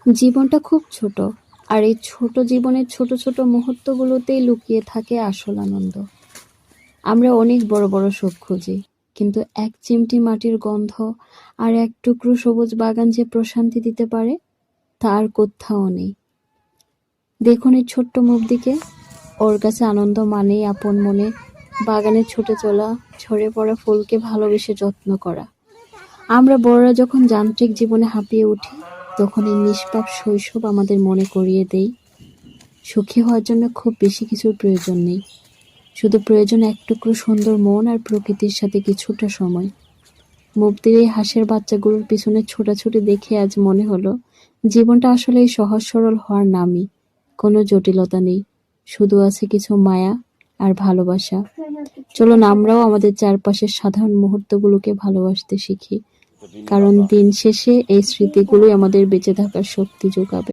জীবনটা খুব ছোট, আর এই ছোট জীবনের ছোট ছোট মুহূর্তগুলোতেই লুকিয়ে থাকে আসল আনন্দ। আমরা অনেক বড় বড় সুখ খুঁজি, কিন্তু এক চিমটি মাটির গন্ধ আর এক টুকরো সবুজ বাগান যে প্রশান্তি দিতে পারে, তা আর কোথাও নেই। দেখুন এই ছোট্ট মুখদিকে, ওর কাছে আনন্দ মানেই আপন মনে বাগানে ছুটে চলা, ঝরে পড়া ফুলকে ভালোবেসে যত্ন করা। আমরা বড়রা যখন যান্ত্রিক জীবনে হাঁপিয়ে উঠি, তখন এই নিষ্পাপ শৈশব আমাদের মনে করিয়ে দেয়, সুখী হওয়ার জন্য খুব বেশি কিছুর প্রয়োজন নেই, শুধু প্রয়োজন এক টুকরো সুন্দর মন আর প্রকৃতির সাথে কিছুটা সময়। মুক্তির এই হাঁসের বাচ্চাগুলোর পিছনে ছোটাছুটি দেখে আজ মনে হলো, জীবনটা আসলে এই সহজ সরল হওয়ার নামই। কোনো জটিলতা নেই, শুধু আছে কিছু মায়া আর ভালোবাসা। চলুন আমরাও আমাদের চারপাশের সাধারণ মুহূর্তগুলোকে ভালোবাসতে শিখি, কারণ দিন শেষে এই স্মৃতিগুলোই আমাদের বেঁচে থাকার শক্তি যোগাবে।